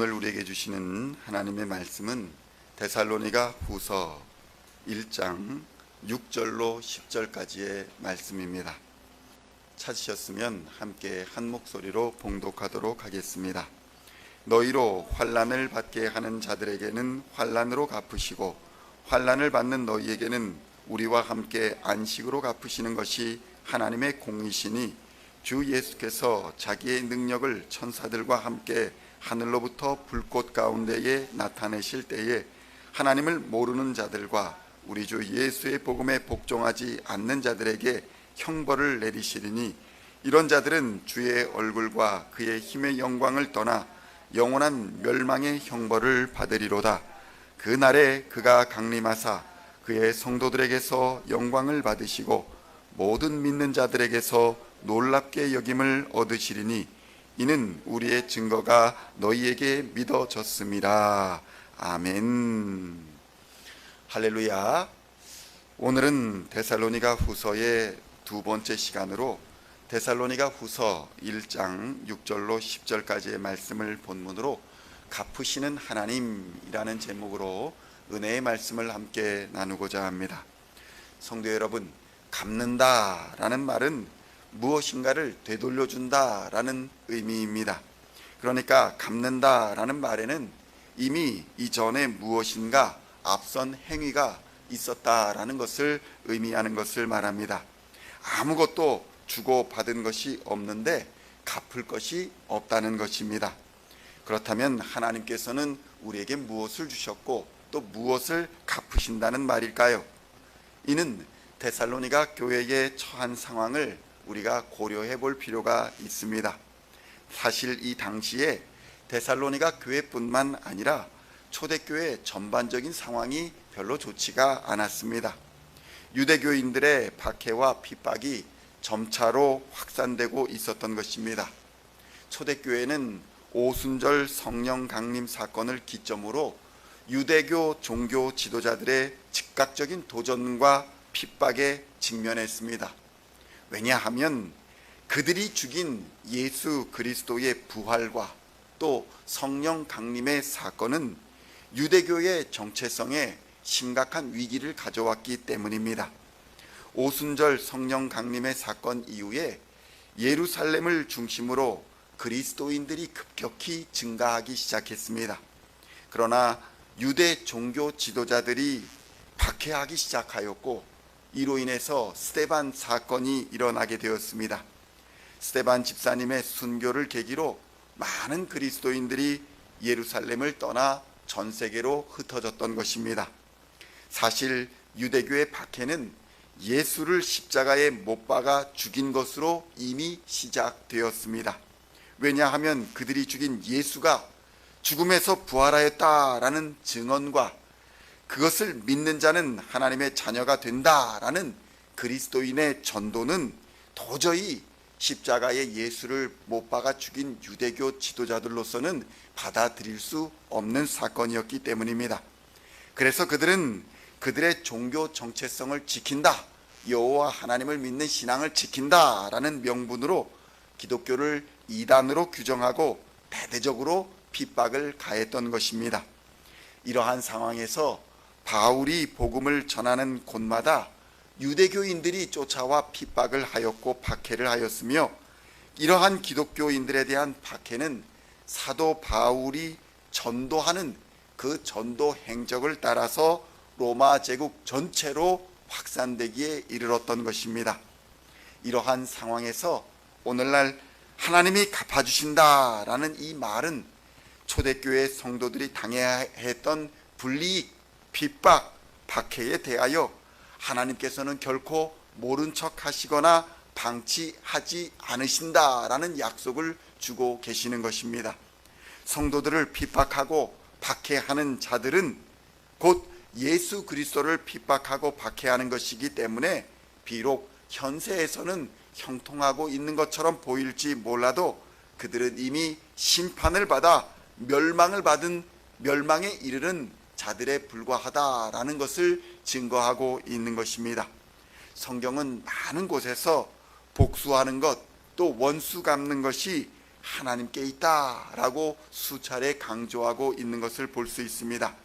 오늘 우리에게 주시는 하나님의 말씀은 데살로니가 후서 1장 6절로 10절까지의 말씀입니다. 찾으셨으면 함께 한 목소리로 봉독하도록 하겠습니다. 너희로 환난을 받게 하는 자들에게는 환난으로 갚으시고 환난을 받는 너희에게는 우리와 함께 안식으로 갚으시는 것이 하나님의 공이시니 주 예수께서 자기의 능력을 천사들과 함께 하늘로부터 불꽃 가운데에 나타내실 때에 하나님을 모르는 자들과 우리 주 예수의 복음에 복종하지 않는 자들에게 형벌을 내리시리니 이런 자들은 주의 얼굴과 그의 힘의 영광을 떠나 영원한 멸망의 형벌을 받으리로다. 그 날에 그가 강림하사 그의 성도들에게서 영광을 받으시고 모든 믿는 자들에게서 놀랍게 여김을 얻으시리니 이는 우리의 증거가 너희에게 믿어졌습니다. 아멘. 할렐루야. 오늘은 데살로니가 후서의 두 번째 시간으로 데살로니가 후서 1장 6절로 10절까지의 말씀을 본문으로 갚으시는 하나님이라는 제목으로 은혜의 말씀을 함께 나누고자 합니다. 성도 여러분, 갚는다라는 말은 무엇인가를 되돌려준다라는 의미입니다. 그러니까 갚는다라는 말에는 이미 이전에 무엇인가 앞선 행위가 있었다라는 것을 의미하는 것을 말합니다. 아무것도 주고 받은 것이 없는데 갚을 것이 없다는 것입니다. 그렇다면 하나님께서는 우리에게 무엇을 주셨고 또 무엇을 갚으신다는 말일까요? 이는 데살로니가 교회에 처한 상황을 우리가 고려해 볼 필요가 있습니다. 사실 이 당시에 데살로니가 교회뿐만 아니라 초대교회 전반적인 상황이 별로 좋지가 않았습니다. 유대교인들의 박해와 핍박이 점차로 확산되고 있었던 것입니다. 초대교회는 오순절 성령 강림 사건을 기점으로 유대교 종교 지도자들의 즉각적인 도전과 핍박에 직면했습니다. 왜냐하면 그들이 죽인 예수 그리스도의 부활과 또 성령 강림의 사건은 유대교의 정체성에 심각한 위기를 가져왔기 때문입니다. 오순절 성령 강림의 사건 이후에 예루살렘을 중심으로 그리스도인들이 급격히 증가하기 시작했습니다. 그러나 유대 종교 지도자들이 박해하기 시작하였고 이로 인해서 스데반 사건이 일어나게 되었습니다. 스데반 집사님의 순교를 계기로 많은 그리스도인들이 예루살렘을 떠나 전 세계로 흩어졌던 것입니다. 사실 유대교의 박해는 예수를 십자가에 못 박아 죽인 것으로 이미 시작되었습니다. 왜냐하면 그들이 죽인 예수가 죽음에서 부활하였다라는 증언과 그것을 믿는 자는 하나님의 자녀가 된다라는 그리스도인의 전도는 도저히 십자가에 예수를 못 박아 죽인 유대교 지도자들로서는 받아들일 수 없는 사건이었기 때문입니다. 그래서 그들은 그들의 종교 정체성을 지킨다, 여호와 하나님을 믿는 신앙을 지킨다라는 명분으로 기독교를 이단으로 규정하고 대대적으로 핍박을 가했던 것입니다. 이러한 상황에서 바울이 복음을 전하는 곳마다 유대교인들이 쫓아와 핍박을 하였고 박해를 하였으며 이러한 기독교인들에 대한 박해는 사도 바울이 전도하는 그 전도 행적을 따라서 로마 제국 전체로 확산되기에 이르렀던 것입니다. 이러한 상황에서 오늘날 하나님이 갚아주신다라는 이 말은 초대교회 성도들이 당해야 했던 불이익, 핍박, 박해에 대하여 하나님께서는 결코 모른 척 하시거나 방치하지 않으신다라는 약속을 주고 계시는 것입니다. 성도들을 핍박하고 박해하는 자들은 곧 예수 그리스도를 핍박하고 박해하는 것이기 때문에 비록 현세에서는 형통하고 있는 것처럼 보일지 몰라도 그들은 이미 심판을 받아 멸망에 이르는 자들에 불과하다라는 것을 증거하고 있는 것입니다. 성경은 많은 곳에서 복수하는 것, 또 원수 갚는 것이 하나님께 있다라고 수차례 강조하고 있는 것을 볼 수 있습니다.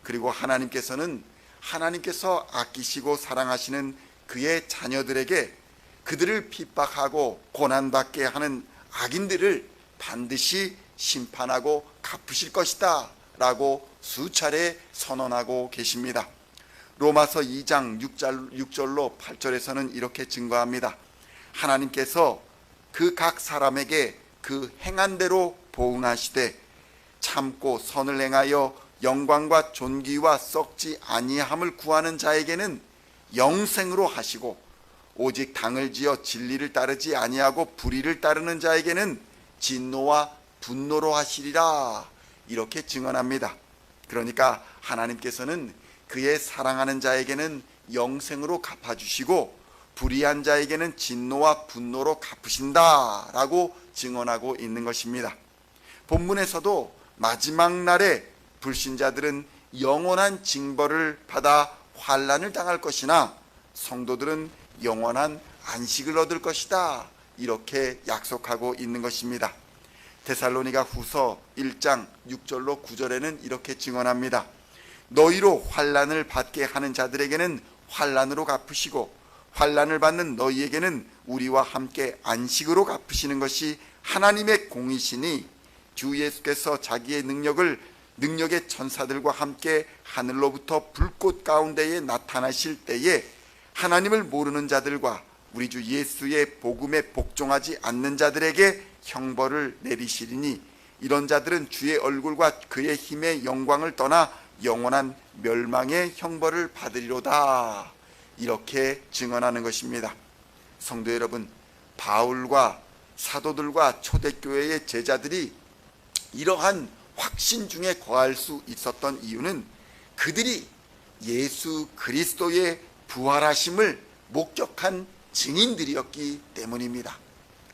그리고 하나님께서 아끼시고 사랑하시는 그의 자녀들에게 그들을 핍박하고 고난받게 하는 악인들을 반드시 심판하고 갚으실 것이다 라고 수차례 선언하고 계십니다. 로마서 2장 6절로 8절에서는 이렇게 증거합니다. 하나님께서 그 각 사람에게 그 행한 대로 보응하시되 참고 선을 행하여 영광과 존귀와 썩지 아니함을 구하는 자에게는 영생으로 하시고 오직 당을 지어 진리를 따르지 아니하고 불의를 따르는 자에게는 진노와 분노로 하시리라 이렇게 증언합니다. 그러니까 하나님께서는 그의 사랑하는 자에게는 영생으로 갚아주시고 불의한 자에게는 진노와 분노로 갚으신다라고 증언하고 있는 것입니다. 본문에서도 마지막 날에 불신자들은 영원한 징벌을 받아 환난을 당할 것이나 성도들은 영원한 안식을 얻을 것이다 이렇게 약속하고 있는 것입니다. 데살로니가 후서 1장 6절로 9절에는 이렇게 증언합니다. 너희로 환난을 받게 하는 자들에게는 환난으로 갚으시고 환난을 받는 너희에게는 우리와 함께 안식으로 갚으시는 것이 하나님의 공이시니 주 예수께서 자기의 능력의 천사들과 함께 하늘로부터 불꽃 가운데에 나타나실 때에 하나님을 모르는 자들과 우리 주 예수의 복음에 복종하지 않는 자들에게 형벌을 내리시리니 이런 자들은 주의 얼굴과 그의 힘의 영광을 떠나 영원한 멸망의 형벌을 받으리로다 이렇게 증언하는 것입니다. 성도 여러분, 바울과 사도들과 초대교회의 제자들이 이러한 확신 중에 거할 수 있었던 이유는 그들이 예수 그리스도의 부활하심을 목격한 증인들이었기 때문입니다.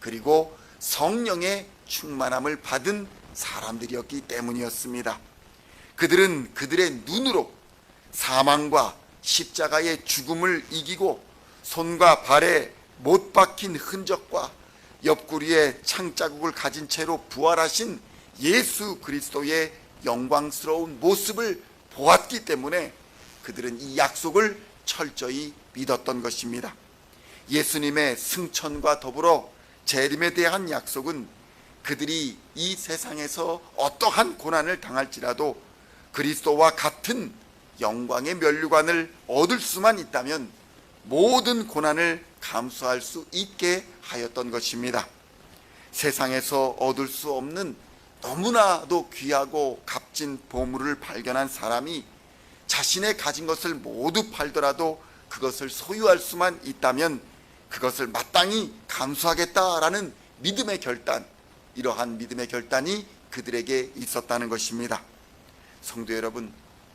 그리고 성령의 충만함을 받은 사람들이었기 때문이었습니다. 그들은 그들의 눈으로 사망과 십자가의 죽음을 이기고 손과 발에 못 박힌 흔적과 옆구리에 창자국을 가진 채로 부활하신 예수 그리스도의 영광스러운 모습을 보았기 때문에 그들은 이 약속을 철저히 믿었던 것입니다. 예수님의 승천과 더불어 재림에 대한 약속은 그들이 이 세상에서 어떠한 고난을 당할지라도 그리스도와 같은 영광의 면류관을 얻을 수만 있다면 모든 고난을 감수할 수 있게 하였던 것입니다. 세상에서 얻을 수 없는 너무나도 귀하고 값진 보물을 발견한 사람이 자신의 가진 것을 모두 팔더라도 그것을 소유할 수만 있다면 그것을 마땅히 감수하겠다라는 믿음의 결단, 이러한 믿음의 결단이 그들에게 있었다는 것입니다. 성도 여러분,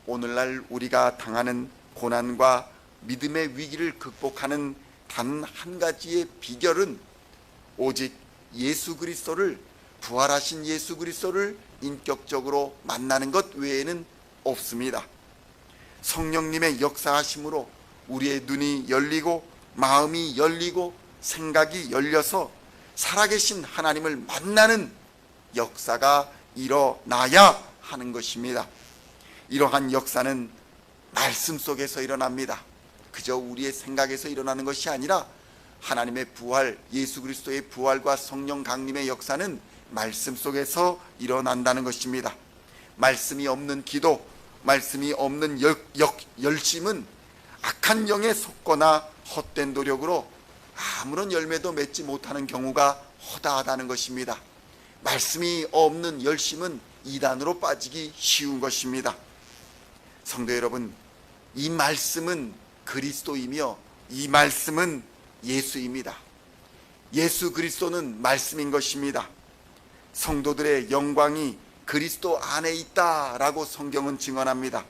오늘날 우리가 당하는 고난과 믿음의 위기를 극복하는 단 한 가지의 비결은 오직 예수 그리스도를, 부활하신 예수 그리스도를 인격적으로 만나는 것 외에는 없습니다. 성령님의 역사하심으로 우리의 눈이 열리고 마음이 열리고 생각이 열려서 살아계신 하나님을 만나는 역사가 일어나야 하는 것입니다. 이러한 역사는 말씀 속에서 일어납니다. 그저 우리의 생각에서 일어나는 것이 아니라 하나님의 부활, 예수 그리스도의 부활과 성령 강림의 역사는 말씀 속에서 일어난다는 것입니다. 말씀이 없는 기도, 말씀이 없는 열심은 악한 영에 속거나 헛된 노력으로 아무런 열매도 맺지 못하는 경우가 허다하다는 것입니다. 말씀이 없는 열심은 이단으로 빠지기 쉬운 것입니다. 성도 여러분, 이 말씀은 그리스도이며 이 말씀은 예수입니다. 예수 그리스도는 말씀인 것입니다. 성도들의 영광이 그리스도 안에 있다라고 성경은 증언합니다.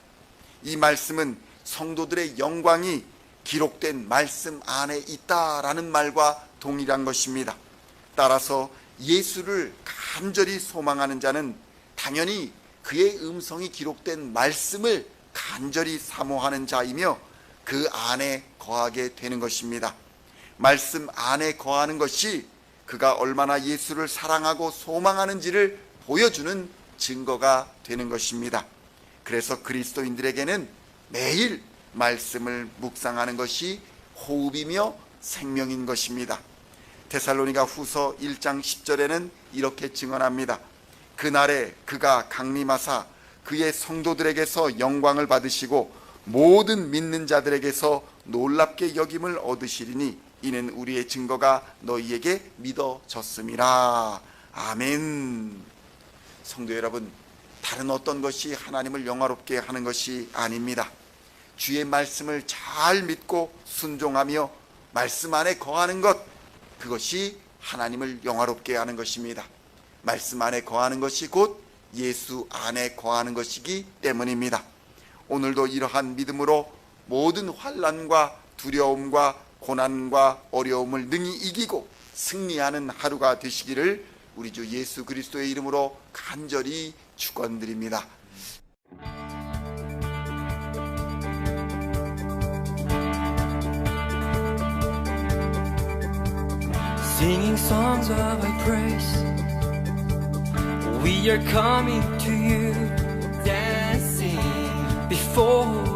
이 말씀은 성도들의 영광이 기록된 말씀 안에 있다라는 말과 동일한 것입니다. 따라서 예수를 간절히 소망하는 자는 당연히 그의 음성이 기록된 말씀을 간절히 사모하는 자이며 그 안에 거하게 되는 것입니다. 말씀 안에 거하는 것이 그가 얼마나 예수를 사랑하고 소망하는지를 보여주는 증거가 되는 것입니다. 그래서 그리스도인들에게는 매일 말씀을 묵상하는 것이 호흡이며 생명인 것입니다. 데살로니가 후서 1장 10절에는 이렇게 증언합니다. 그날에 그가 강림하사 그의 성도들에게서 영광을 받으시고 모든 믿는 자들에게서 놀랍게 여김을 얻으시리니 이는 우리의 증거가 너희에게 믿어졌음이라. 아멘. 성도 여러분, 다른 어떤 것이 하나님을 영화롭게 하는 것이 아닙니다. 주의 말씀을 잘 믿고 순종하며 말씀 안에 거하는 것, 그것이 하나님을 영화롭게 하는 것입니다. 말씀 안에 거하는 것이 곧 예수 안에 거하는 것이기 때문입니다. 오늘도 이러한 믿음으로 모든 환난과 두려움과 고난과 어려움을 능히 이기고 승리하는 하루가 되시기를 우리 주 예수 그리스도의 이름으로 간절히 축원드립니다. Singing songs of thy praise, we are coming to you, dancing before